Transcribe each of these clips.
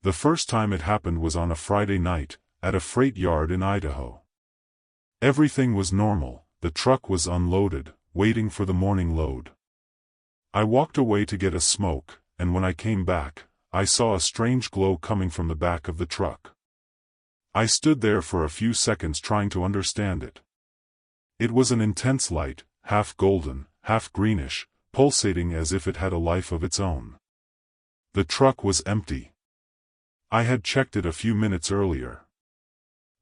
The first time it happened was on a Friday night, at a freight yard in Idaho. Everything was normal, the truck was unloaded, waiting for the morning load. I walked away to get a smoke, and when I came back, I saw a strange glow coming from the back of the truck. I stood there for a few seconds trying to understand it. It was an intense light, half golden, half greenish, pulsating as if it had a life of its own. The truck was empty. I had checked it a few minutes earlier.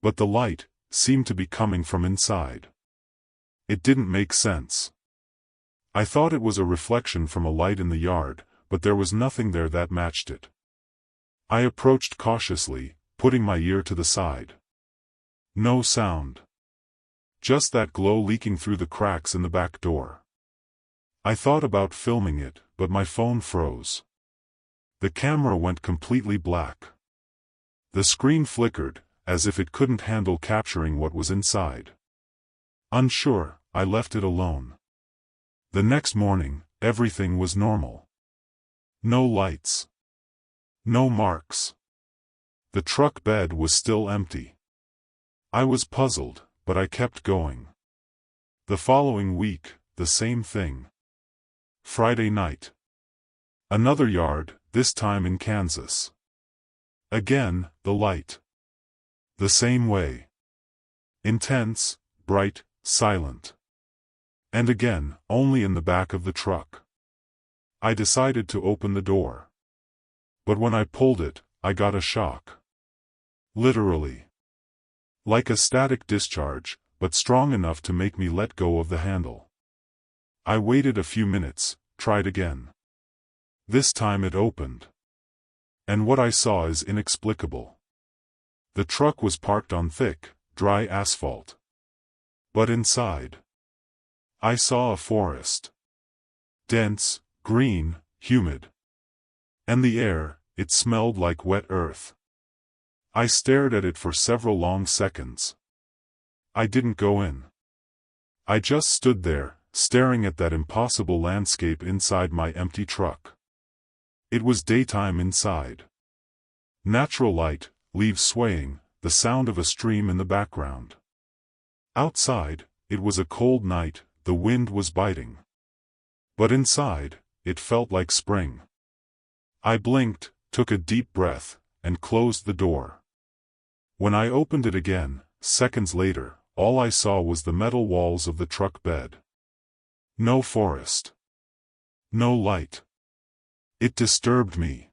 But the light seemed to be coming from inside. It didn't make sense. I thought it was a reflection from a light in the yard, but there was nothing there that matched it. I approached cautiously, putting my ear to the side. No sound. Just that glow leaking through the cracks in the back door. I thought about filming it, but my phone froze. The camera went completely black. The screen flickered, as if it couldn't handle capturing what was inside. Unsure, I left it alone. The next morning, everything was normal. No lights. No marks. The truck bed was still empty. I was puzzled, but I kept going. The following week, the same thing. Friday night. Another yard, this time in Kansas. Again, the light. The same way. Intense, bright, silent. And again, only in the back of the truck. I decided to open the door. But when I pulled it, I got a shock. Literally. Like a static discharge, but strong enough to make me let go of the handle. I waited a few minutes, tried again. This time it opened. And what I saw is inexplicable. The truck was parked on thick, dry asphalt. But inside, I saw a forest. Dense, green, humid. And the air, it smelled like wet earth. I stared at it for several long seconds. I didn't go in. I just stood there, staring at that impossible landscape inside my empty truck. It was daytime inside. Natural light, leaves swaying, the sound of a stream in the background. Outside, it was a cold night, the wind was biting. But inside, it felt like spring. I blinked, took a deep breath, and closed the door. When I opened it again, seconds later, all I saw was the metal walls of the truck bed. No forest. No light. It disturbed me.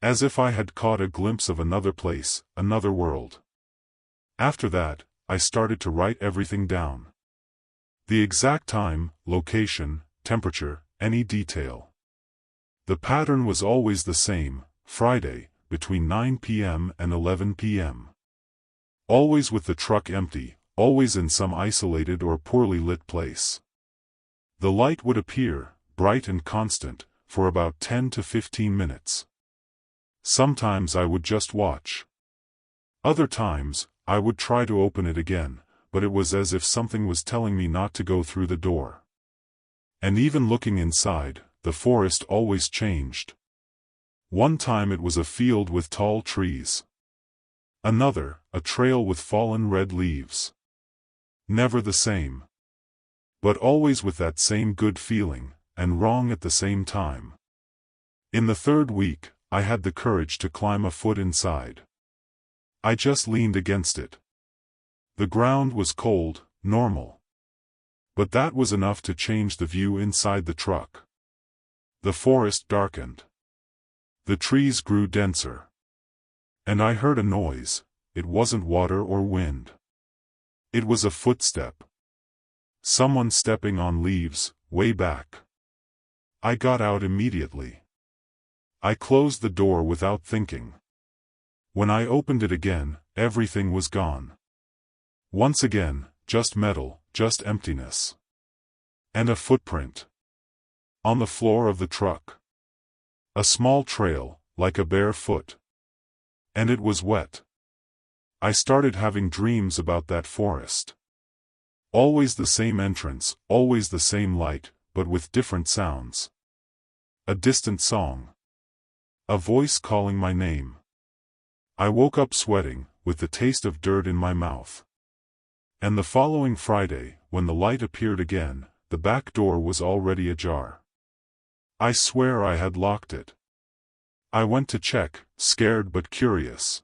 As if I had caught a glimpse of another place, another world. After that, I started to write everything down. The exact time, location, temperature, any detail. The pattern was always the same, Friday, between 9 p.m. and 11 p.m. Always with the truck empty, always in some isolated or poorly lit place. The light would appear, bright and constant, for about 10 to 15 minutes. Sometimes I would just watch. Other times, I would try to open it again, but it was as if something was telling me not to go through the door. And even looking inside, the forest always changed. One time it was a field with tall trees. Another, a trail with fallen red leaves. Never the same. But always with that same good feeling, and wrong at the same time. In the third week, I had the courage to climb a foot inside. I just leaned against it. The ground was cold, normal. But that was enough to change the view inside the truck. The forest darkened. The trees grew denser. And I heard a noise. It wasn't water or wind. It was a footstep. Someone stepping on leaves, way back. I got out immediately. I closed the door without thinking. When I opened it again, everything was gone. Once again, just metal, just emptiness. And a footprint. On the floor of the truck. A small trail, like a bare foot. And it was wet. I started having dreams about that forest. Always the same entrance, always the same light, but with different sounds. A distant song. A voice calling my name. I woke up sweating, with the taste of dirt in my mouth. And the following Friday, when the light appeared again, the back door was already ajar. I swear I had locked it. I went to check, scared but curious.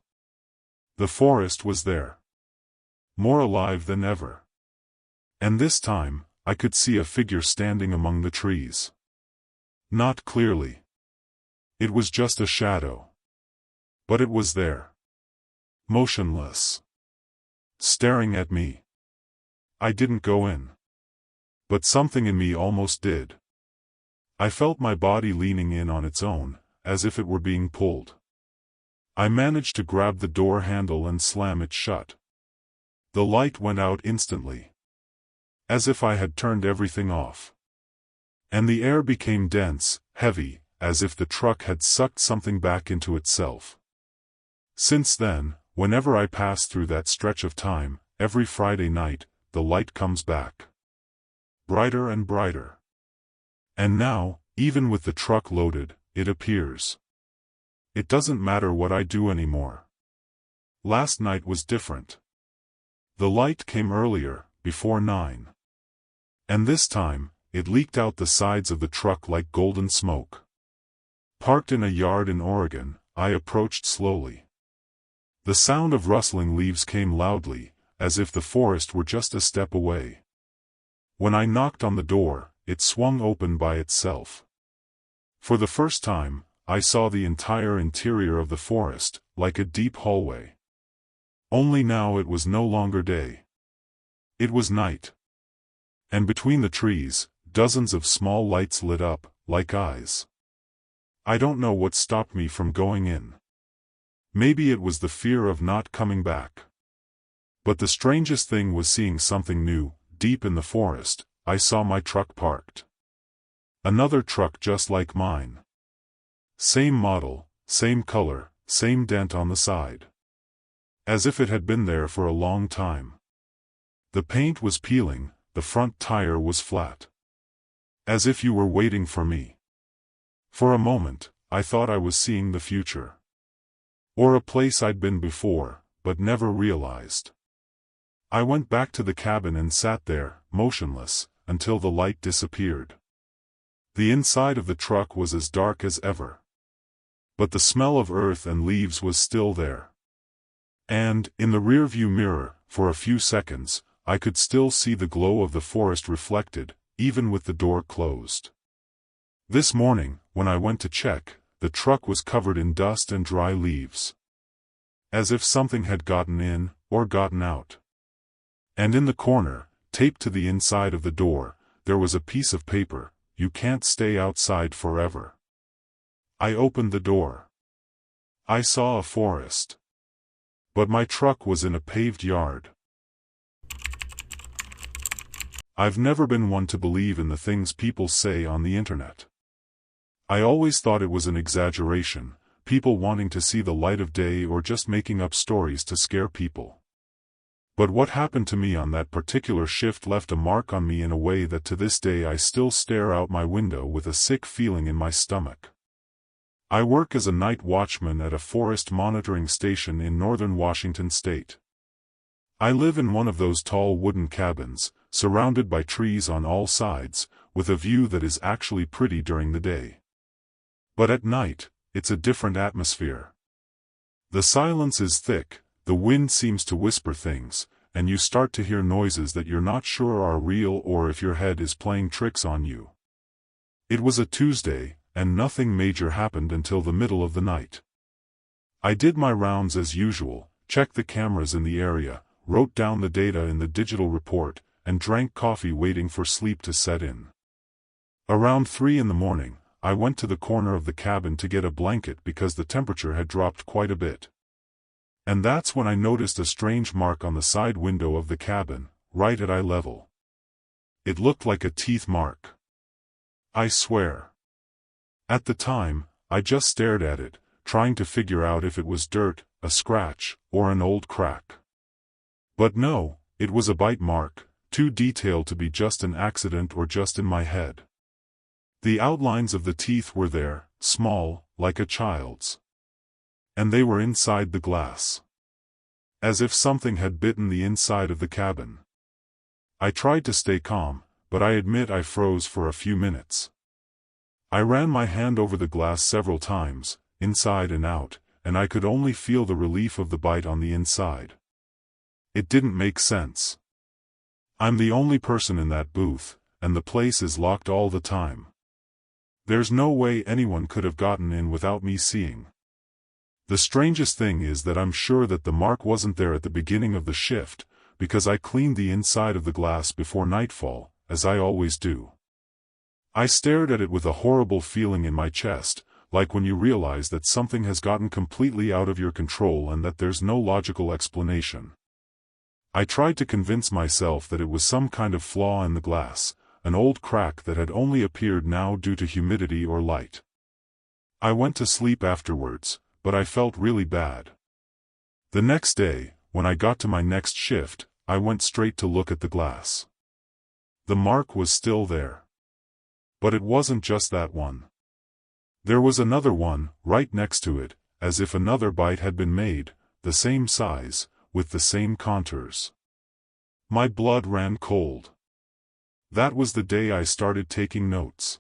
The forest was there. More alive than ever. And this time, I could see a figure standing among the trees. Not clearly. It was just a shadow. But it was there. Motionless. Staring at me. I didn't go in. But something in me almost did. I felt my body leaning in on its own, as if it were being pulled. I managed to grab the door handle and slam it shut. The light went out instantly. As if I had turned everything off. And the air became dense, heavy, as if the truck had sucked something back into itself. Since then, whenever I pass through that stretch of time, every Friday night, the light comes back. Brighter and brighter. And now, even with the truck loaded, it appears. It doesn't matter what I do anymore. Last night was different. The light came earlier, before 9. And this time, it leaked out the sides of the truck like golden smoke. Parked in a yard in Oregon, I approached slowly. The sound of rustling leaves came loudly, as if the forest were just a step away. When I knocked on the door, it swung open by itself. For the first time, I saw the entire interior of the forest, like a deep hallway. Only now it was no longer day. It was night. And between the trees, dozens of small lights lit up, like eyes. I don't know what stopped me from going in. Maybe it was the fear of not coming back. But the strangest thing was seeing something new. Deep in the forest, I saw my truck parked. Another truck just like mine. Same model, same color, same dent on the side. As if it had been there for a long time. The paint was peeling, the front tire was flat. As if you were waiting for me. For a moment, I thought I was seeing the future. Or a place I'd been before, but never realized. I went back to the cabin and sat there, motionless, until the light disappeared. The inside of the truck was as dark as ever. But the smell of earth and leaves was still there. And, in the rearview mirror, for a few seconds, I could still see the glow of the forest reflected, even with the door closed. This morning, when I went to check, the truck was covered in dust and dry leaves. As if something had gotten in, or gotten out. And in the corner, taped to the inside of the door, there was a piece of paper: "You can't stay outside forever." I opened the door. I saw a forest. But my truck was in a paved yard. I've never been one to believe in the things people say on the internet. I always thought it was an exaggeration, people wanting to see the light of day or just making up stories to scare people. But what happened to me on that particular shift left a mark on me in a way that to this day I still stare out my window with a sick feeling in my stomach. I work as a night watchman at a forest monitoring station in northern Washington state. I live in one of those tall wooden cabins, surrounded by trees on all sides, with a view that is actually pretty during the day. But at night, it's a different atmosphere. The silence is thick, the wind seems to whisper things, and you start to hear noises that you're not sure are real or if your head is playing tricks on you. It was a Tuesday, and nothing major happened until the middle of the night. I did my rounds as usual, checked the cameras in the area, wrote down the data in the digital report, and drank coffee waiting for sleep to set in. Around 3 in the morning, I went to the corner of the cabin to get a blanket because the temperature had dropped quite a bit. And that's when I noticed a strange mark on the side window of the cabin, right at eye level. It looked like a teeth mark. I swear. At the time, I just stared at it, trying to figure out if it was dirt, a scratch, or an old crack. But no, it was a bite mark, too detailed to be just an accident or just in my head. The outlines of the teeth were there, small, like a child's. And they were inside the glass. As if something had bitten the inside of the cabin. I tried to stay calm, but I admit I froze for a few minutes. I ran my hand over the glass several times, inside and out, and I could only feel the relief of the bite on the inside. It didn't make sense. I'm the only person in that booth, and the place is locked all the time. There's no way anyone could have gotten in without me seeing. The strangest thing is that I'm sure that the mark wasn't there at the beginning of the shift, because I cleaned the inside of the glass before nightfall, as I always do. I stared at it with a horrible feeling in my chest, like when you realize that something has gotten completely out of your control and that there's no logical explanation. I tried to convince myself that it was some kind of flaw in the glass, an old crack that had only appeared now due to humidity or light. I went to sleep afterwards, but I felt really bad. The next day, when I got to my next shift, I went straight to look at the glass. The mark was still there. But it wasn't just that one. There was another one, right next to it, as if another bite had been made, the same size, with the same contours. My blood ran cold. That was the day I started taking notes.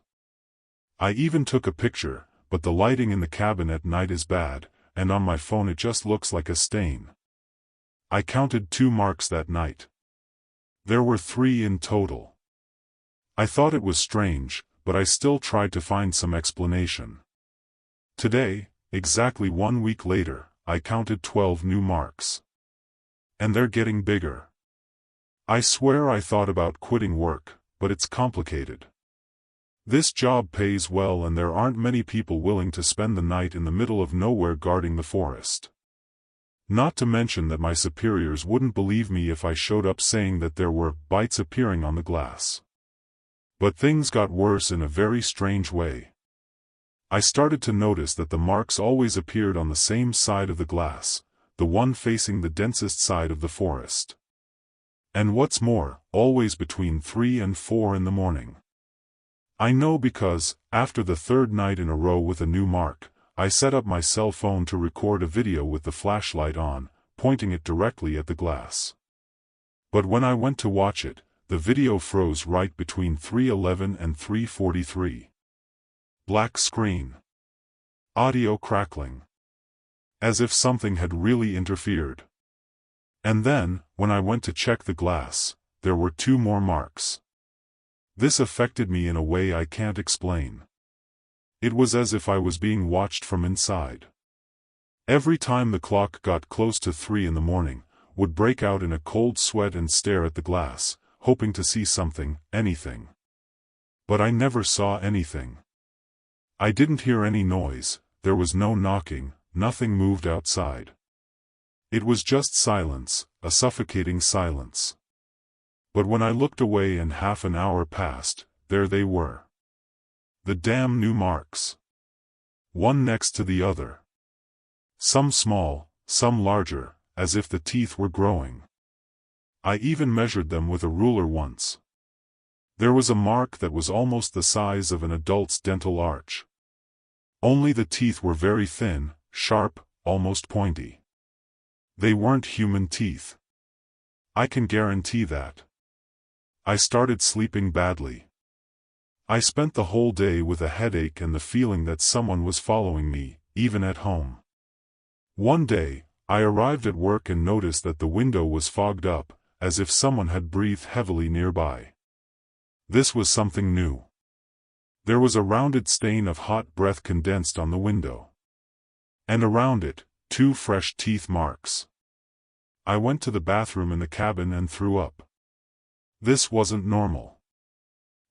I even took a picture, but the lighting in the cabin at night is bad, and on my phone it just looks like a stain. I counted 2 marks that night. There were 3 in total. I thought it was strange, but I still tried to find some explanation. Today, exactly 1 week later, I counted 12 new marks. And they're getting bigger. I swear I thought about quitting work, but it's complicated. This job pays well and there aren't many people willing to spend the night in the middle of nowhere guarding the forest. Not to mention that my superiors wouldn't believe me if I showed up saying that there were bites appearing on the glass. But things got worse in a very strange way. I started to notice that the marks always appeared on the same side of the glass, the one facing the densest side of the forest. And what's more, always between 3 and 4 in the morning. I know because, after the 3rd night in a row with a new mark, I set up my cell phone to record a video with the flashlight on, pointing it directly at the glass. But when I went to watch it, the video froze right between 3:11 and 3:43. Black screen. Audio crackling. As if something had really interfered. And then, when I went to check the glass, there were 2 more marks. This affected me in a way I can't explain. It was as if I was being watched from inside. Every time the clock got close to 3 in the morning, would break out in a cold sweat and stare at the glass, hoping to see something, anything. But I never saw anything. I didn't hear any noise, there was no knocking, nothing moved outside. It was just silence, a suffocating silence. But when I looked away and half an hour passed, there they were. The damn new marks. One next to the other. Some small, some larger, as if the teeth were growing. I even measured them with a ruler once. There was a mark that was almost the size of an adult's dental arch. Only the teeth were very thin, sharp, almost pointy. They weren't human teeth. I can guarantee that. I started sleeping badly. I spent the whole day with a headache and the feeling that someone was following me, even at home. One day, I arrived at work and noticed that the window was fogged up, as if someone had breathed heavily nearby. This was something new. There was a rounded stain of hot breath condensed on the window. And around it, 2 fresh teeth marks. I went to the bathroom in the cabin and threw up. This wasn't normal.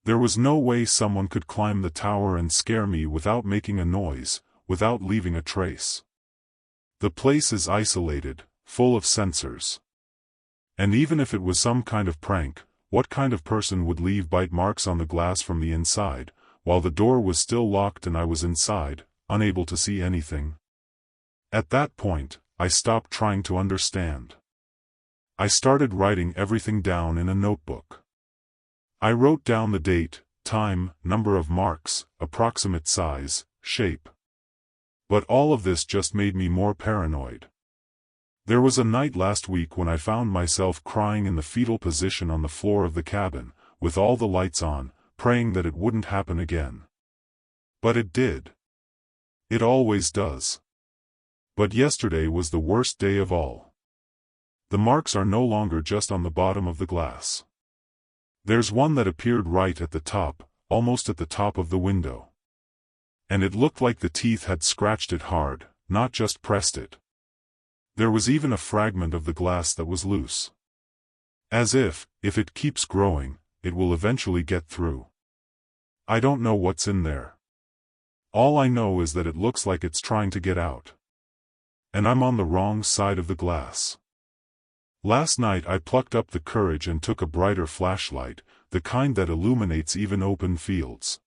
There was no way someone could climb the tower and scare me without making a noise, without leaving a trace. The place is isolated, full of sensors. And even if it was some kind of prank, what kind of person would leave bite marks on the glass from the inside, while the door was still locked and I was inside, unable to see anything? At that point, I stopped trying to understand. I started writing everything down in a notebook. I wrote down the date, time, number of marks, approximate size, shape. But all of this just made me more paranoid. There was a night last week when I found myself crying in the fetal position on the floor of the cabin, with all the lights on, praying that it wouldn't happen again. But it did. It always does. But yesterday was the worst day of all. The marks are no longer just on the bottom of the glass. There's one that appeared right at the top, almost at the top of the window. And it looked like the teeth had scratched it hard, not just pressed it. There was even a fragment of the glass that was loose. As if it keeps growing, it will eventually get through. I don't know what's in there. All I know is that it looks like it's trying to get out. And I'm on the wrong side of the glass. Last night I plucked up the courage and took a brighter flashlight, the kind that illuminates even open fields.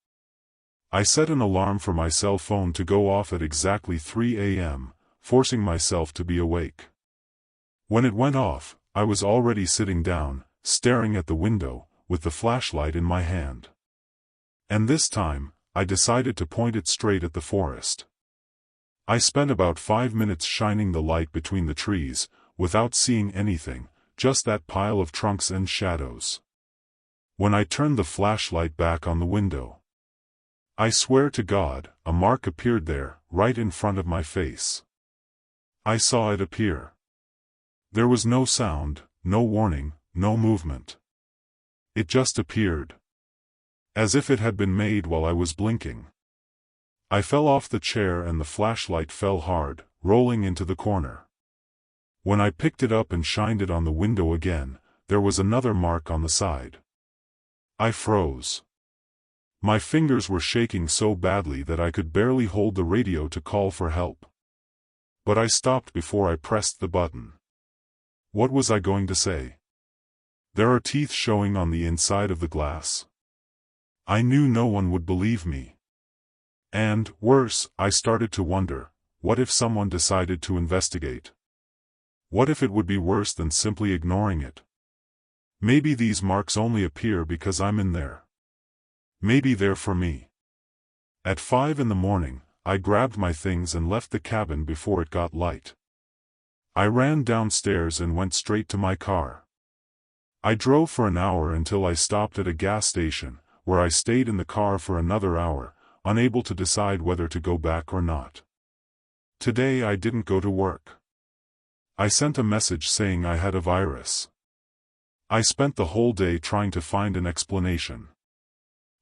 I set an alarm for my cell phone to go off at exactly 3 a.m., forcing myself to be awake. When it went off, I was already sitting down, staring at the window, with the flashlight in my hand. And this time, I decided to point it straight at the forest. I spent about 5 minutes shining the light between the trees, without seeing anything, just that pile of trunks and shadows. When I turned the flashlight back on the window, I swear to God, a mark appeared there, right in front of my face. I saw it appear. There was no sound, no warning, no movement. It just appeared. As if it had been made while I was blinking. I fell off the chair and the flashlight fell hard, rolling into the corner. When I picked it up and shined it on the window again, there was another mark on the side. I froze. My fingers were shaking so badly that I could barely hold the radio to call for help. But I stopped before I pressed the button. What was I going to say? There are teeth showing on the inside of the glass. I knew no one would believe me. And, worse, I started to wonder, what if someone decided to investigate? What if it would be worse than simply ignoring it? Maybe these marks only appear because I'm in there. Maybe they're for me. At 5 in the morning, I grabbed my things and left the cabin before it got light. I ran downstairs and went straight to my car. I drove for an hour until I stopped at a gas station, where I stayed in the car for another hour, unable to decide whether to go back or not. Today I didn't go to work. I sent a message saying I had a virus. I spent the whole day trying to find an explanation.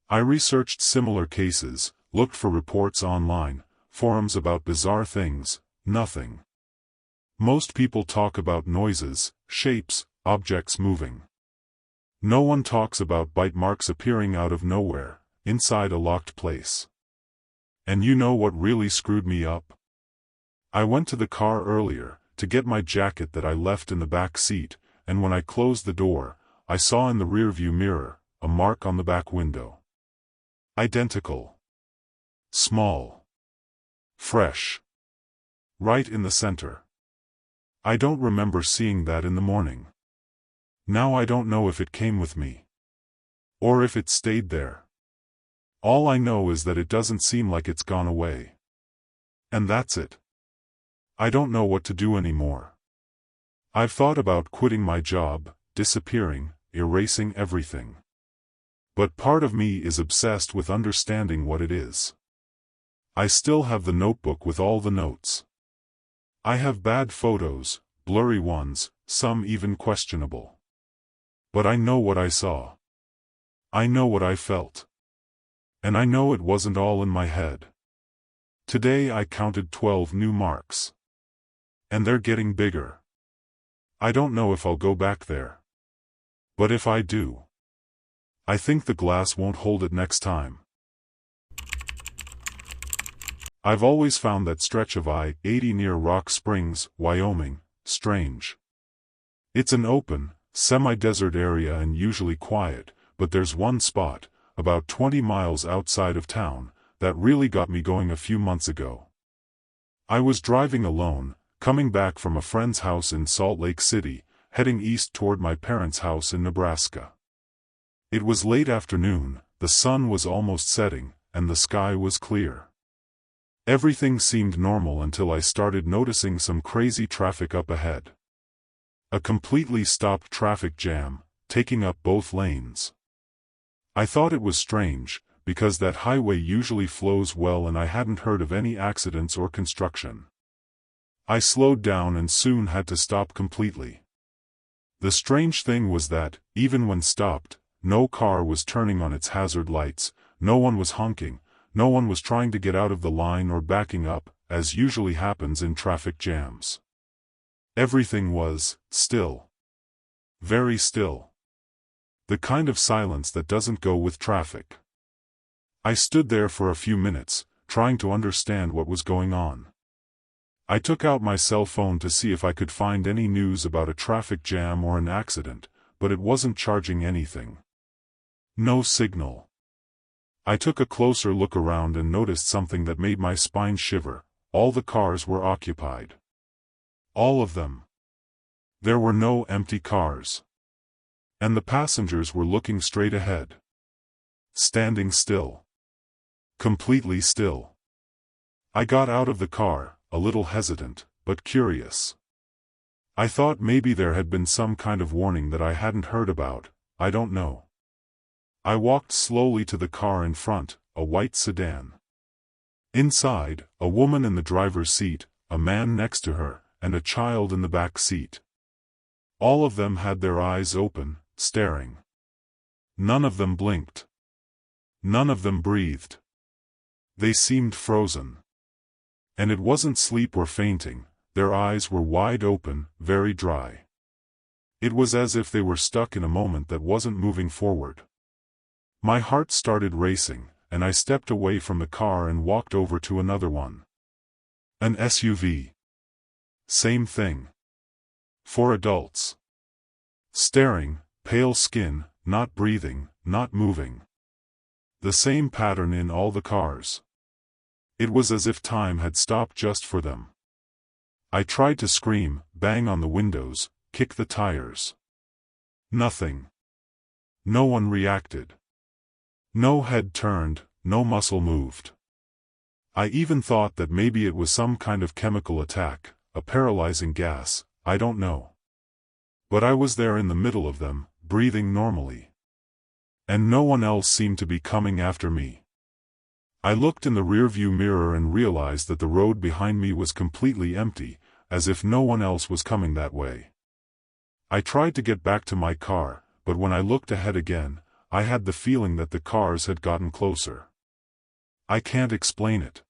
I researched similar cases, looked for reports online, forums about bizarre things, nothing. Most people talk about noises, shapes, objects moving. No one talks about bite marks appearing out of nowhere, inside a locked place. And you know what really screwed me up? I went to the car earlier, to get my jacket that I left in the back seat, and when I closed the door, I saw in the rearview mirror, a mark on the back window. Identical. Small. Fresh. Right in the center. I don't remember seeing that in the morning. Now I don't know if it came with me. Or if it stayed there. All I know is that it doesn't seem like it's gone away. And that's it. I don't know what to do anymore. I've thought about quitting my job, disappearing, erasing everything. But part of me is obsessed with understanding what it is. I still have the notebook with all the notes. I have bad photos, blurry ones, some even questionable. But I know what I saw. I know what I felt. And I know it wasn't all in my head. Today I counted 12 new marks. And they're getting bigger. I don't know if I'll go back there. But if I do, I think the glass won't hold it next time. I've always found that stretch of I-80 near Rock Springs, Wyoming, strange. It's an open, semi-desert area and usually quiet, but there's one spot, about 20 miles outside of town, that really got me going a few months ago. I was driving alone, coming back from a friend's house in Salt Lake City, heading east toward my parents' house in Nebraska. It was late afternoon, the sun was almost setting, and the sky was clear. Everything seemed normal until I started noticing some crazy traffic up ahead. A completely stopped traffic jam, taking up both lanes. I thought it was strange, because that highway usually flows well and I hadn't heard of any accidents or construction. I slowed down and soon had to stop completely. The strange thing was that, even when stopped, no car was turning on its hazard lights, no one was honking, no one was trying to get out of the line or backing up, as usually happens in traffic jams. Everything was still. Very still. The kind of silence that doesn't go with traffic. I stood there for a few minutes, trying to understand what was going on. I took out my cell phone to see if I could find any news about a traffic jam or an accident, but it wasn't charging anything. No signal. I took a closer look around and noticed something that made my spine shiver. All the cars were occupied. All of them. There were no empty cars. And the passengers were looking straight ahead. Standing still. Completely still. I got out of the car, a little hesitant, but curious. I thought maybe there had been some kind of warning that I hadn't heard about, I don't know. I walked slowly to the car in front, a white sedan. Inside, a woman in the driver's seat, a man next to her, and a child in the back seat. All of them had their eyes open, staring. None of them blinked. None of them breathed. They seemed frozen. And it wasn't sleep or fainting, their eyes were wide open, very dry. It was as if they were stuck in a moment that wasn't moving forward. My heart started racing, and I stepped away from the car and walked over to another one. An SUV. Same thing. 4 adults. Staring, pale skin, not breathing, not moving. The same pattern in all the cars. It was as if time had stopped just for them. I tried to scream, bang on the windows, kick the tires. Nothing. No one reacted. No head turned, no muscle moved. I even thought that maybe it was some kind of chemical attack, a paralyzing gas, I don't know. But I was there in the middle of them, breathing normally. And no one else seemed to be coming after me. I looked in the rearview mirror and realized that the road behind me was completely empty, as if no one else was coming that way. I tried to get back to my car, but when I looked ahead again, I had the feeling that the cars had gotten closer. I can't explain it.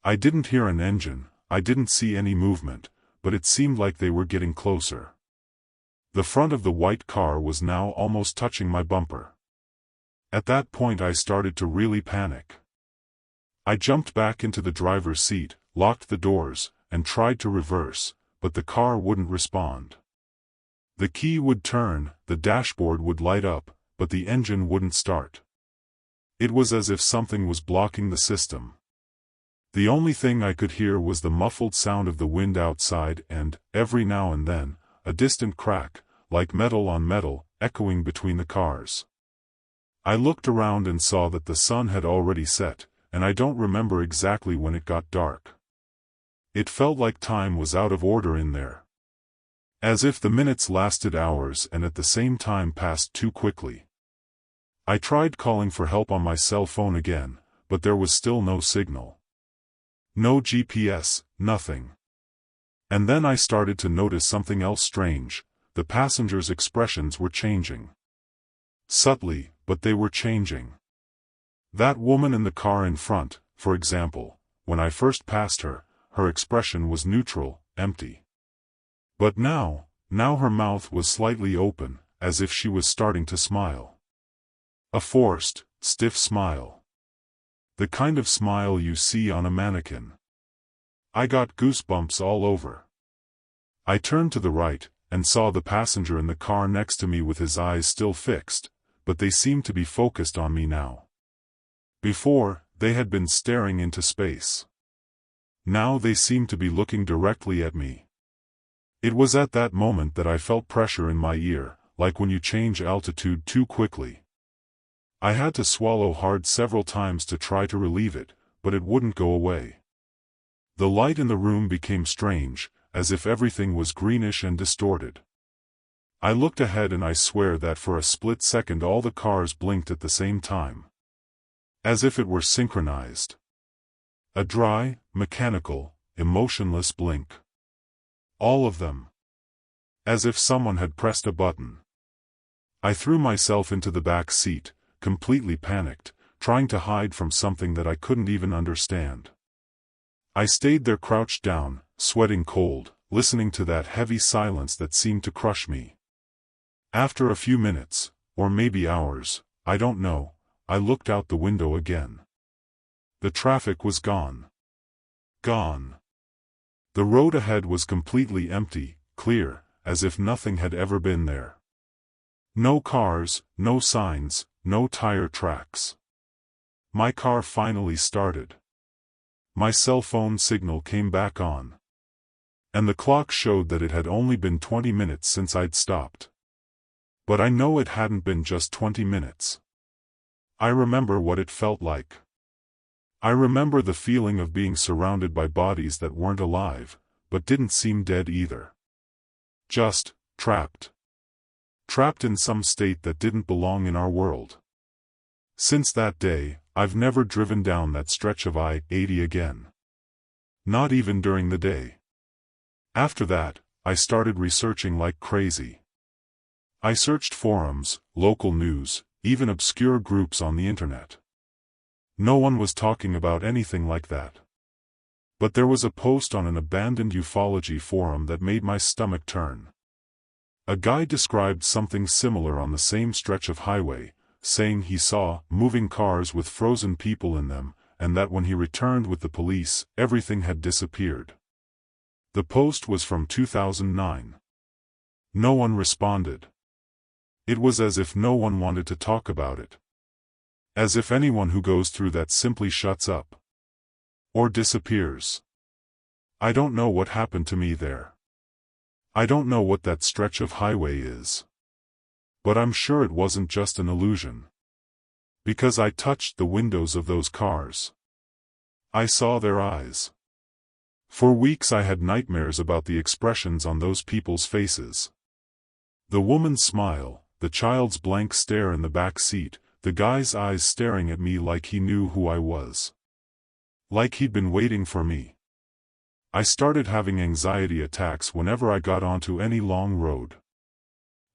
I didn't hear an engine, I didn't see any movement, but it seemed like they were getting closer. The front of the white car was now almost touching my bumper. At that point I started to really panic. I jumped back into the driver's seat, locked the doors, and tried to reverse, but the car wouldn't respond. The key would turn, the dashboard would light up, but the engine wouldn't start. It was as if something was blocking the system. The only thing I could hear was the muffled sound of the wind outside and, every now and then, a distant crack, like metal on metal, echoing between the cars. I looked around and saw that the sun had already set, and I don't remember exactly when it got dark. It felt like time was out of order in there. As if the minutes lasted hours and at the same time passed too quickly. I tried calling for help on my cell phone again, but there was still no signal. No GPS, nothing. And then I started to notice something else strange, the passengers' expressions were changing. Subtly, but they were changing. That woman in the car in front, for example, when I first passed her, her expression was neutral, empty. But now her mouth was slightly open, as if she was starting to smile. A forced, stiff smile. The kind of smile you see on a mannequin. I got goosebumps all over. I turned to the right, and saw the passenger in the car next to me with his eyes still fixed, but they seemed to be focused on me now. Before, they had been staring into space. Now they seemed to be looking directly at me. It was at that moment that I felt pressure in my ear, like when you change altitude too quickly. I had to swallow hard several times to try to relieve it, but it wouldn't go away. The light in the room became strange, as if everything was greenish and distorted. I looked ahead and I swear that for a split second all the cars blinked at the same time. As if it were synchronized. A dry, mechanical, emotionless blink. All of them. As if someone had pressed a button. I threw myself into the back seat, completely panicked, trying to hide from something that I couldn't even understand. I stayed there crouched down, sweating cold, listening to that heavy silence that seemed to crush me. After a few minutes, or maybe hours, I don't know, I looked out the window again. The traffic was gone. Gone. The road ahead was completely empty, clear, as if nothing had ever been there. No cars, no signs, no tire tracks. My car finally started. My cell phone signal came back on. And the clock showed that it had only been 20 minutes since I'd stopped. But I know it hadn't been just 20 minutes. I remember what it felt like. I remember the feeling of being surrounded by bodies that weren't alive, but didn't seem dead either. Just, trapped. Trapped in some state that didn't belong in our world. Since that day, I've never driven down that stretch of I-80 again. Not even during the day. After that, I started researching like crazy. I searched forums, local news, even obscure groups on the internet. No one was talking about anything like that. But there was a post on an abandoned ufology forum that made my stomach turn. A guy described something similar on the same stretch of highway, saying he saw moving cars with frozen people in them, and that when he returned with the police, everything had disappeared. The post was from 2009. No one responded. It was as if no one wanted to talk about it. As if anyone who goes through that simply shuts up. Or disappears. I don't know what happened to me there. I don't know what that stretch of highway is. But I'm sure it wasn't just an illusion. Because I touched the windows of those cars. I saw their eyes. For weeks I had nightmares about the expressions on those people's faces. The woman's smile, the child's blank stare in the back seat, the guy's eyes staring at me like he knew who I was. Like he'd been waiting for me. I started having anxiety attacks whenever I got onto any long road.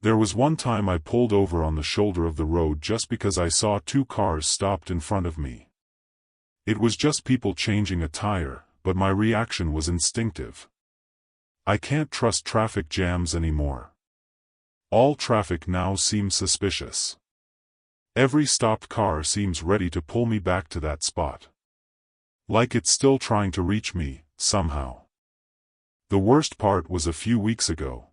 There was one time I pulled over on the shoulder of the road just because I saw two cars stopped in front of me. It was just people changing a tire, but my reaction was instinctive. I can't trust traffic jams anymore. All traffic now seems suspicious. Every stopped car seems ready to pull me back to that spot. Like it's still trying to reach me, somehow. The worst part was a few weeks ago.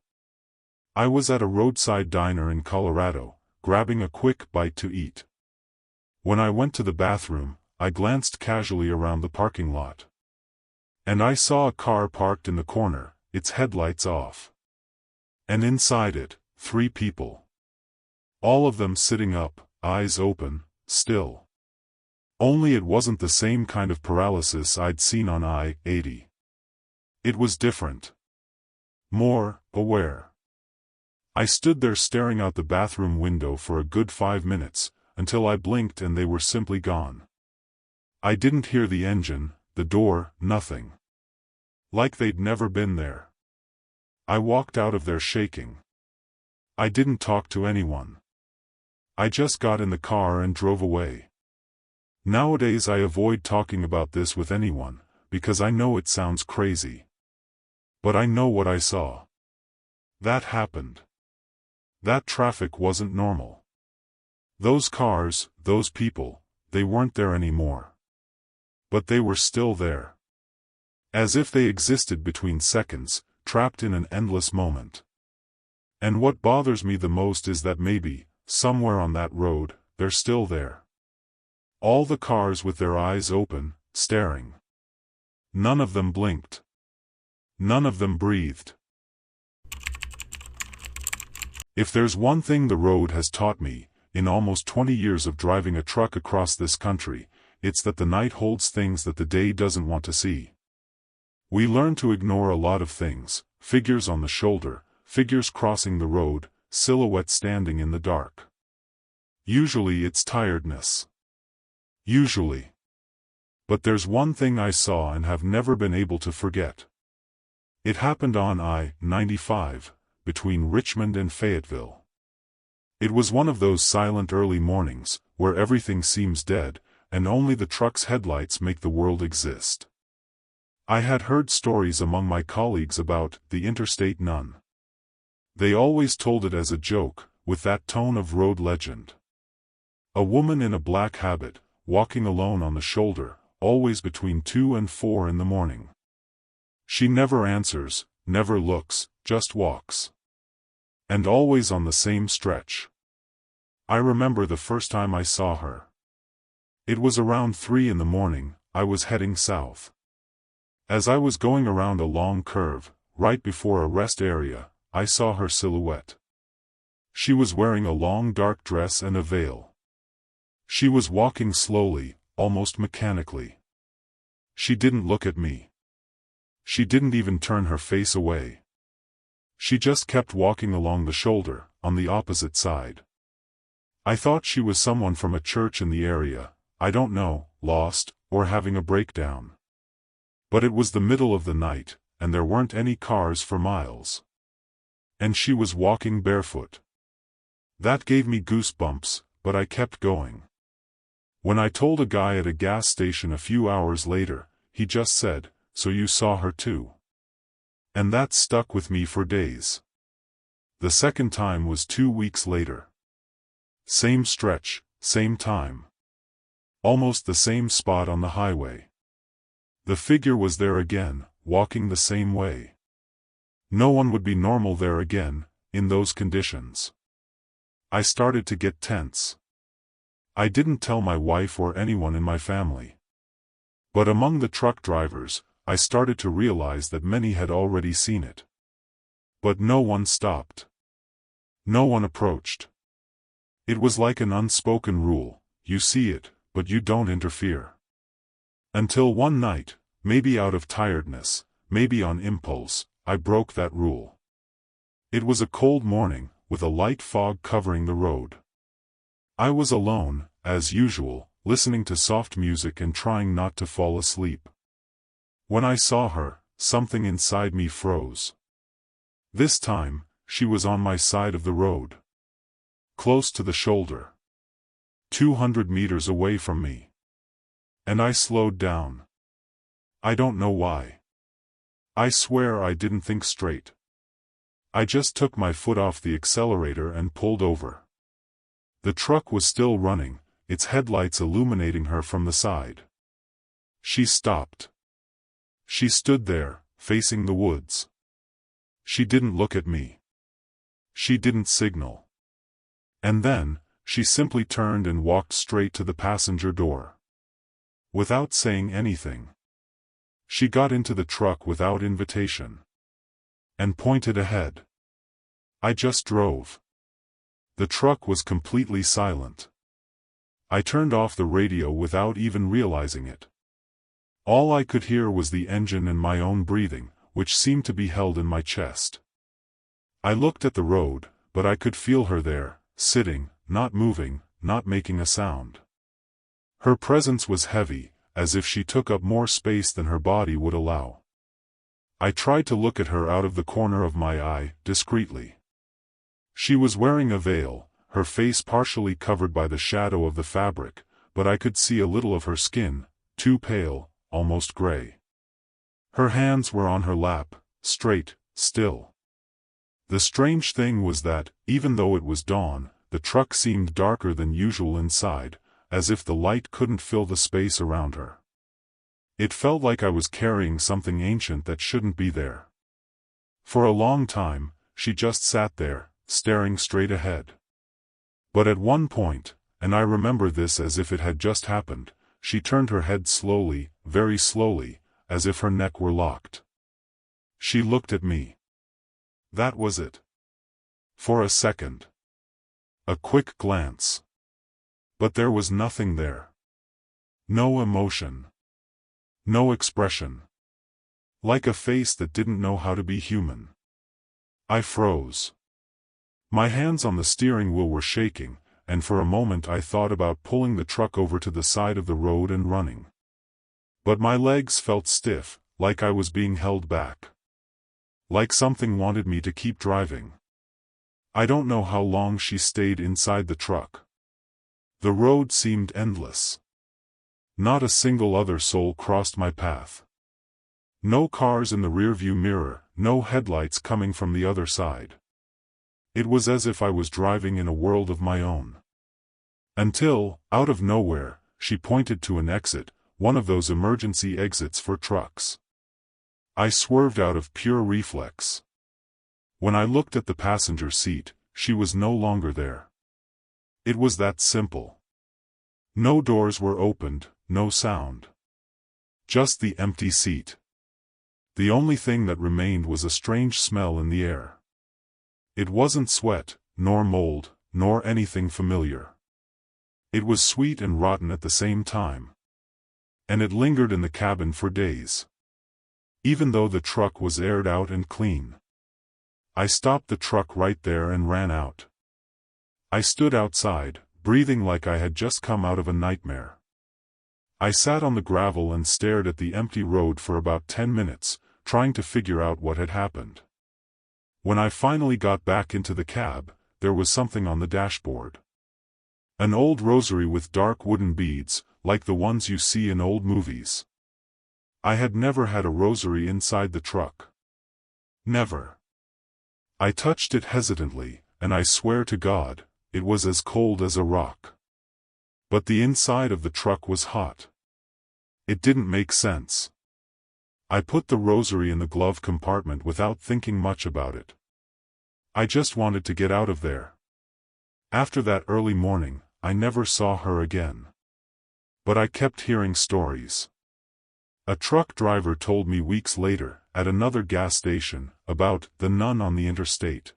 I was at a roadside diner in Colorado, grabbing a quick bite to eat. When I went to the bathroom, I glanced casually around the parking lot. And I saw a car parked in the corner, its headlights off. And inside it, 3 people. All of them sitting up, eyes open, still. Only it wasn't the same kind of paralysis I'd seen on I-80. It was different. More aware. I stood there staring out the bathroom window for a good 5 minutes, until I blinked and they were simply gone. I didn't hear the engine, the door, nothing. Like they'd never been there. I walked out of there shaking. I didn't talk to anyone. I just got in the car and drove away. Nowadays I avoid talking about this with anyone, because I know it sounds crazy. But I know what I saw. That happened. That traffic wasn't normal. Those cars, those people, they weren't there anymore. But they were still there. As if they existed between seconds, trapped in an endless moment. And what bothers me the most is that maybe, somewhere on that road, they're still there. All the cars with their eyes open, staring. None of them blinked. None of them breathed. If there's one thing the road has taught me, in almost 20 years of driving a truck across this country, it's that the night holds things that the day doesn't want to see. We learn to ignore a lot of things: figures on the shoulder, figures crossing the road, silhouettes standing in the dark. Usually it's tiredness. Usually. But there's one thing I saw and have never been able to forget. It happened on I-95, between Richmond and Fayetteville. It was one of those silent early mornings, where everything seems dead, and only the truck's headlights make the world exist. I had heard stories among my colleagues about the Interstate Nun. They always told it as a joke, with that tone of road legend. A woman in a black habit, walking alone on the shoulder, always between 2 and 4 in the morning. She never answers, never looks, just walks. And always on the same stretch. I remember the first time I saw her. It was around 3 in the morning. I was heading south. As I was going around a long curve, right before a rest area, I saw her silhouette. She was wearing a long dark dress and a veil. She was walking slowly, almost mechanically. She didn't look at me. She didn't even turn her face away. She just kept walking along the shoulder, on the opposite side. I thought she was someone from a church in the area, I don't know, lost, or having a breakdown. But it was the middle of the night, and there weren't any cars for miles. And she was walking barefoot. That gave me goosebumps, but I kept going. When I told a guy at a gas station a few hours later, he just said, "So you saw her too?" And that stuck with me for days. The second time was 2 weeks later. Same stretch, same time. Almost the same spot on the highway. The figure was there again, walking the same way. No one would be normal there again, in those conditions. I started to get tense. I didn't tell my wife or anyone in my family. But among the truck drivers, I started to realize that many had already seen it. But no one stopped. No one approached. It was like an unspoken rule: you see it, but you don't interfere. Until one night, maybe out of tiredness, maybe on impulse, I broke that rule. It was a cold morning, with a light fog covering the road. I was alone, as usual, listening to soft music and trying not to fall asleep. When I saw her, something inside me froze. This time, she was on my side of the road. Close to the shoulder. 200 meters away from me. And I slowed down. I don't know why. I swear I didn't think straight. I just took my foot off the accelerator and pulled over. The truck was still running, its headlights illuminating her from the side. She stopped. She stood there, facing the woods. She didn't look at me. She didn't signal. And then, she simply turned and walked straight to the passenger door. Without saying anything. She got into the truck without invitation. And pointed ahead. I just drove. The truck was completely silent. I turned off the radio without even realizing it. All I could hear was the engine and my own breathing, which seemed to be held in my chest. I looked at the road, but I could feel her there, sitting, not moving, not making a sound. Her presence was heavy, as if she took up more space than her body would allow. I tried to look at her out of the corner of my eye, discreetly. She was wearing a veil, her face partially covered by the shadow of the fabric, but I could see a little of her skin, too pale, almost gray. Her hands were on her lap, straight, still. The strange thing was that, even though it was dawn, the truck seemed darker than usual inside, as if the light couldn't fill the space around her. It felt like I was carrying something ancient that shouldn't be there. For a long time, she just sat there, staring straight ahead. But at one point, and I remember this as if it had just happened, she turned her head slowly, very slowly, as if her neck were locked. She looked at me. That was it. For a second. A quick glance. But there was nothing there. No emotion. No expression. Like a face that didn't know how to be human. I froze. My hands on the steering wheel were shaking, and for a moment I thought about pulling the truck over to the side of the road and running. But my legs felt stiff, like I was being held back. Like something wanted me to keep driving. I don't know how long she stayed inside the truck. The road seemed endless. Not a single other soul crossed my path. No cars in the rearview mirror, no headlights coming from the other side. It was as if I was driving in a world of my own. Until, out of nowhere, she pointed to an exit, one of those emergency exits for trucks. I swerved out of pure reflex. When I looked at the passenger seat, she was no longer there. It was that simple. No doors were opened, no sound. Just the empty seat. The only thing that remained was a strange smell in the air. It wasn't sweat, nor mold, nor anything familiar. It was sweet and rotten at the same time. And it lingered in the cabin for days. Even though the truck was aired out and clean. I stopped the truck right there and ran out. I stood outside, breathing like I had just come out of a nightmare. I sat on the gravel and stared at the empty road for about 10 minutes, trying to figure out what had happened. When I finally got back into the cab, there was something on the dashboard. An old rosary with dark wooden beads, like the ones you see in old movies. I had never had a rosary inside the truck. Never. I touched it hesitantly, and I swear to God, it was as cold as a rock. But the inside of the truck was hot. It didn't make sense. I put the rosary in the glove compartment without thinking much about it. I just wanted to get out of there. After that early morning, I never saw her again. But I kept hearing stories. A truck driver told me weeks later, at another gas station, about the nun on the interstate.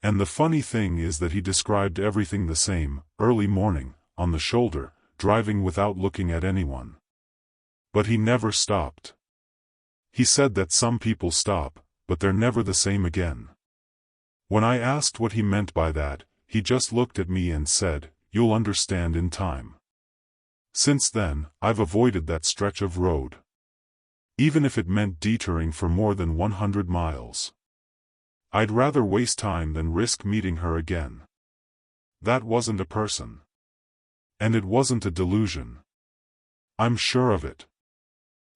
And the funny thing is that he described everything the same: early morning, on the shoulder, driving without looking at anyone. But he never stopped. He said that some people stop, but they're never the same again. When I asked what he meant by that, he just looked at me and said, "You'll understand in time." Since then, I've avoided that stretch of road. Even if it meant detouring for more than 100 miles. I'd rather waste time than risk meeting her again. That wasn't a person. And it wasn't a delusion. I'm sure of it.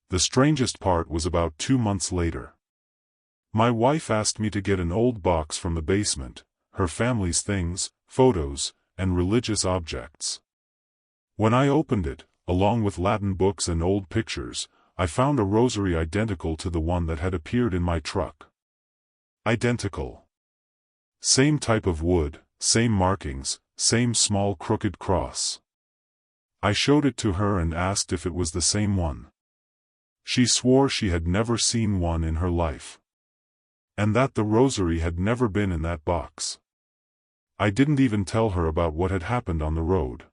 The strangest part was about 2 months later. My wife asked me to get an old box from the basement, her family's things, photos, and religious objects. When I opened it, along with Latin books and old pictures, I found a rosary identical to the one that had appeared in my truck. Identical. Same type of wood, same markings, same small crooked cross. I showed it to her and asked if it was the same one. She swore she had never seen one in her life. And that the rosary had never been in that box. I didn't even tell her about what had happened on the road.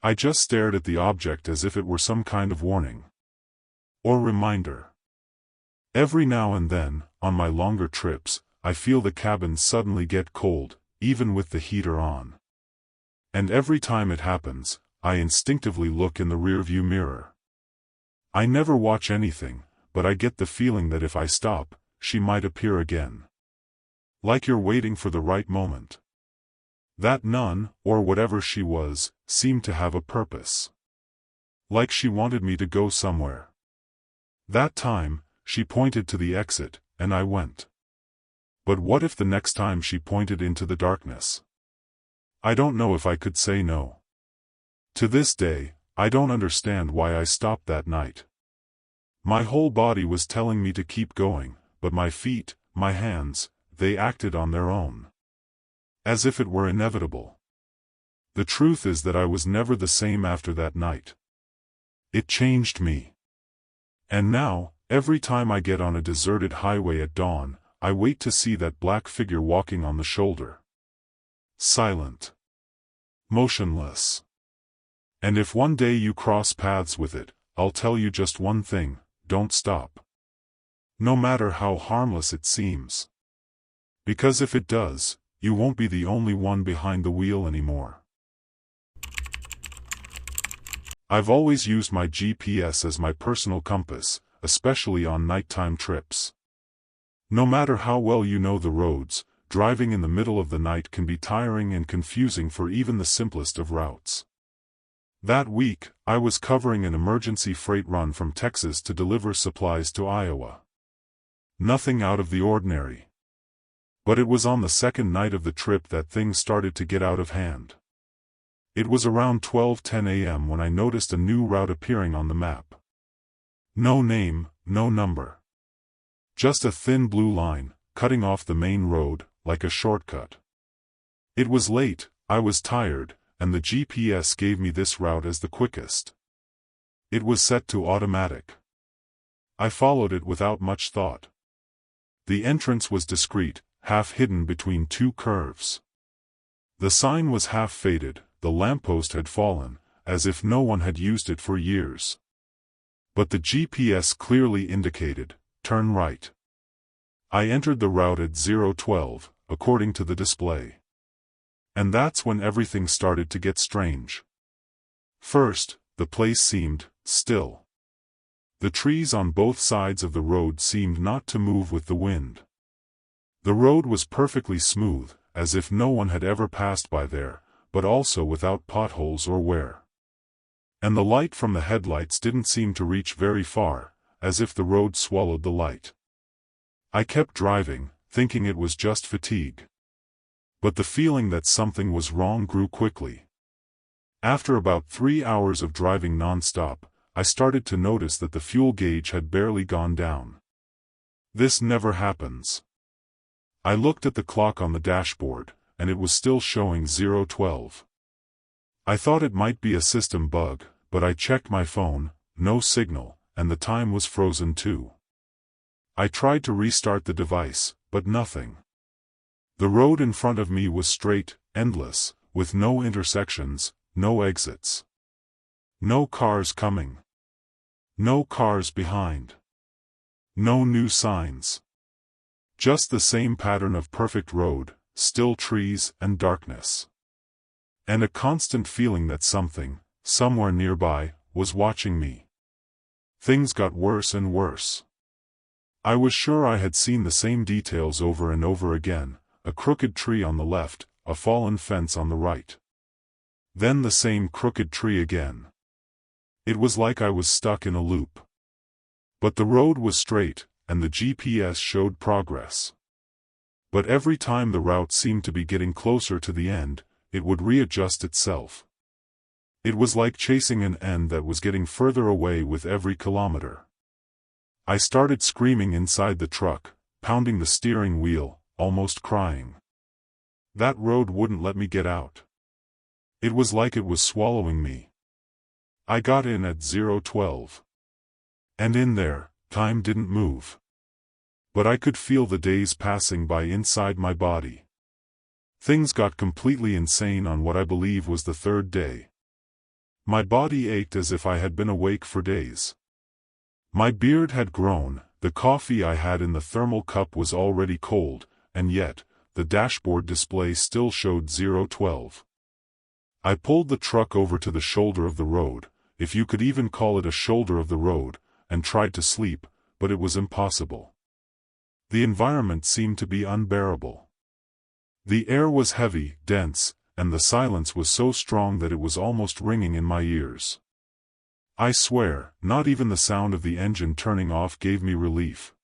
I just stared at the object as if it were some kind of warning. Or reminder. Every now and then, on my longer trips, I feel the cabin suddenly get cold, even with the heater on. And every time it happens, I instinctively look in the rearview mirror. I never watch anything, but I get the feeling that if I stop, she might appear again. Like you're waiting for the right moment. That nun, or whatever she was, seemed to have a purpose. Like she wanted me to go somewhere. That time, she pointed to the exit, and I went. But what if the next time she pointed into the darkness? I don't know if I could say no. To this day, I don't understand why I stopped that night. My whole body was telling me to keep going, but my feet, my hands, they acted on their own. As if it were inevitable. The truth is that I was never the same after that night. It changed me. And now, every time I get on a deserted highway at dawn, I wait to see that black figure walking on the shoulder. Silent. Motionless. And if one day you cross paths with it, I'll tell you just one thing: don't stop. no matter how harmless it seems. Because if it does, you won't be the only one behind the wheel anymore. I've always used my GPS as my personal compass, especially on nighttime trips. No matter how well you know the roads, driving in the middle of the night can be tiring and confusing for even the simplest of routes. That week, I was covering an emergency freight run from Texas to deliver supplies to Iowa. Nothing out of the ordinary. But it was on the second night of the trip that things started to get out of hand. It was around 12:10 a.m. when I noticed a new route appearing on the map. No name, no number. Just a thin blue line, cutting off the main road, like a shortcut. It was late, I was tired, and the GPS gave me this route as the quickest. It was set to automatic. I followed it without much thought. The entrance was discreet, half hidden between two curves. The sign was half faded, the lamppost had fallen, as if no one had used it for years. But the GPS clearly indicated, turn right. I entered the route at 012, according to the display. And that's when everything started to get strange. First, the place seemed still. The trees on both sides of the road seemed not to move with the wind. The road was perfectly smooth, as if no one had ever passed by there, but also without potholes or wear. And the light from the headlights didn't seem to reach very far, as if the road swallowed the light. I kept driving, thinking it was just fatigue. But the feeling that something was wrong grew quickly. After about 3 hours of driving non-stop, I started to notice that the fuel gauge had barely gone down. This never happens. I looked at the clock on the dashboard, and it was still showing 012. I thought it might be a system bug, but I checked my phone, no signal, and the time was frozen too. I tried to restart the device, but nothing. The road in front of me was straight, endless, with no intersections, no exits. No cars coming. No cars behind. No new signs. Just the same pattern of perfect road, still trees and darkness. And a constant feeling that something, somewhere nearby, was watching me. Things got worse and worse. I was sure I had seen the same details over and over again, a crooked tree on the left, a fallen fence on the right. Then the same crooked tree again. It was like I was stuck in a loop. But the road was straight, and the GPS showed progress. But every time the route seemed to be getting closer to the end, it would readjust itself. It was like chasing an end that was getting further away with every kilometer. I started screaming inside the truck, pounding the steering wheel, almost crying. That road wouldn't let me get out. It was like it was swallowing me. I got in at 012. And in there, time didn't move. But I could feel the days passing by inside my body. Things got completely insane on what I believe was the third day. My body ached as if I had been awake for days. My beard had grown, the coffee I had in the thermal cup was already cold, and yet, the dashboard display still showed 012. I pulled the truck over to the shoulder of the road, if you could even call it a shoulder of the road, and tried to sleep, but it was impossible. The environment seemed to be unbearable. The air was heavy, dense, and the silence was so strong that it was almost ringing in my ears. I swear, not even the sound of the engine turning off gave me relief.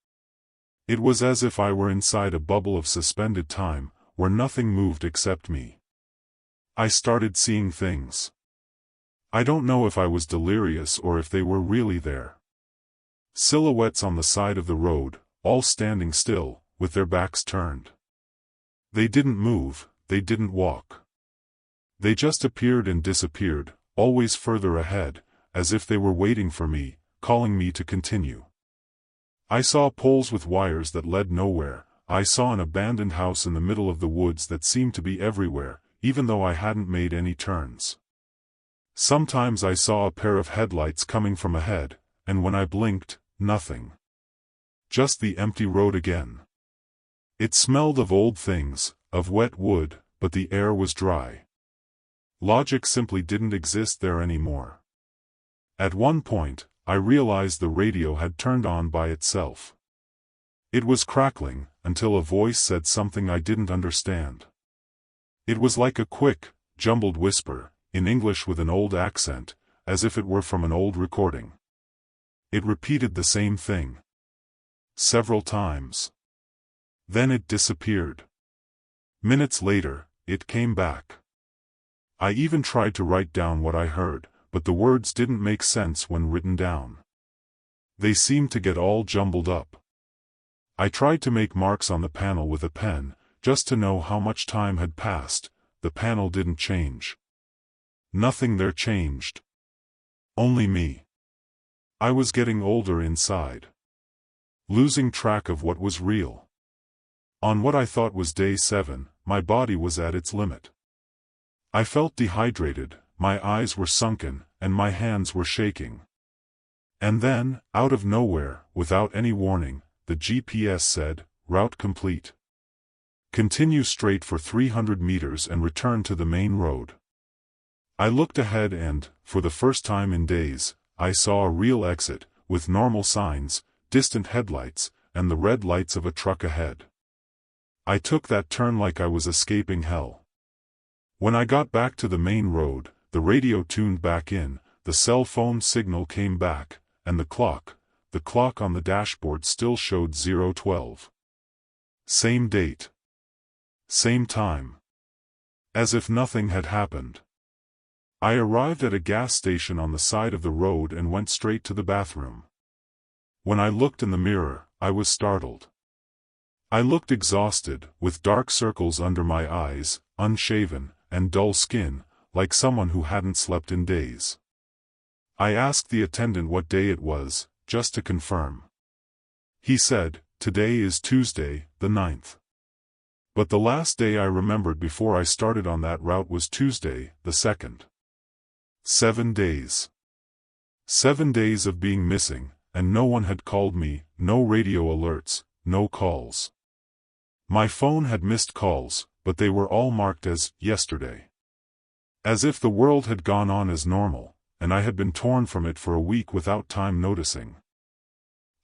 It was as if I were inside a bubble of suspended time, where nothing moved except me. I started seeing things. I don't know if I was delirious or if they were really there. Silhouettes on the side of the road, all standing still, with their backs turned. They didn't move, they didn't walk. They just appeared and disappeared, always further ahead, as if they were waiting for me, calling me to continue. I saw poles with wires that led nowhere. I saw an abandoned house in the middle of the woods that seemed to be everywhere, even though I hadn't made any turns. Sometimes I saw a pair of headlights coming from ahead, and when I blinked, nothing. just the empty road again. It smelled of old things, of wet wood, but the air was dry. Logic simply didn't exist there anymore. At one point, I realized the radio had turned on by itself. It was crackling, until a voice said something I didn't understand. It was like a quick, jumbled whisper, in English with an old accent, as if it were from an old recording. It repeated the same thing several times. Then it disappeared. Minutes later, it came back. I even tried to write down what I heard, but the words didn't make sense when written down. They seemed to get all jumbled up. I tried to make marks on the panel with a pen, just to know how much time had passed. The panel didn't change. Nothing there changed. Only me. I was getting older inside. Losing track of what was real. On what I thought was day 7, my body was at its limit. I felt dehydrated, my eyes were sunken, and my hands were shaking. And then, out of nowhere, without any warning, the GPS said, "Route complete. Continue straight for 300 meters and return to the main road." I looked ahead and, for the first time in days, I saw a real exit, with normal signs, distant headlights, and the red lights of a truck ahead. I took that turn like I was escaping hell. When I got back to the main road, the radio tuned back in, the cell phone signal came back, and the clock on the dashboard still showed 0:12. Same date. Same time. As if nothing had happened. I arrived at a gas station on the side of the road and went straight to the bathroom. When I looked in the mirror, I was startled. I looked exhausted, with dark circles under my eyes, unshaven, and dull skin, like someone who hadn't slept in days. I asked the attendant what day it was, just to confirm. He said, "Today is Tuesday, the 9th. But the last day I remembered before I started on that route was Tuesday, the 2nd. 7 days. 7 days of being missing, and no one had called me, no radio alerts, no calls. My phone had missed calls, but they were all marked as yesterday. As if the world had gone on as normal, and I had been torn from it for a week without time noticing.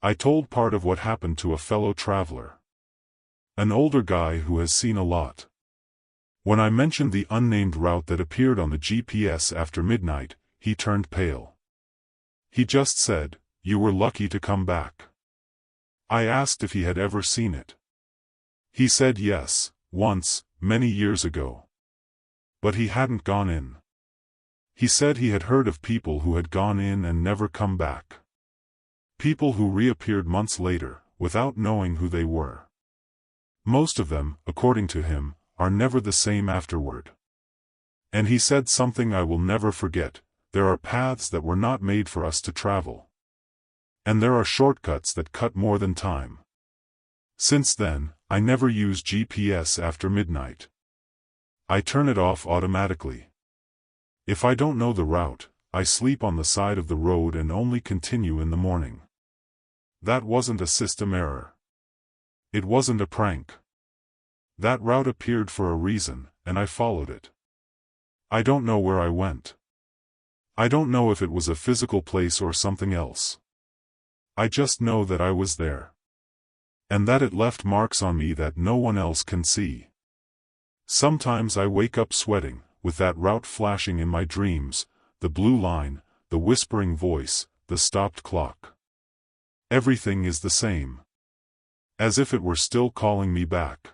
I told part of what happened to a fellow traveler. An older guy who has seen a lot. When I mentioned the unnamed route that appeared on the GPS after midnight, he turned pale. He just said, "You were lucky to come back." I asked if he had ever seen it. He said yes, once, many years ago. But he hadn't gone in. He said he had heard of people who had gone in and never come back. People who reappeared months later, without knowing who they were. Most of them, according to him, are never the same afterward. And he said something I will never forget: there are paths that were not made for us to travel. And there are shortcuts that cut more than time. Since then, I never use GPS after midnight. I turn it off automatically. If I don't know the route, I sleep on the side of the road and only continue in the morning. That wasn't a system error. It wasn't a prank. That route appeared for a reason, and I followed it. I don't know where I went. I don't know if it was a physical place or something else. I just know that I was there. And that it left marks on me that no one else can see. Sometimes I wake up sweating, with that route flashing in my dreams, the blue line, the whispering voice, the stopped clock. Everything is the same. As if it were still calling me back.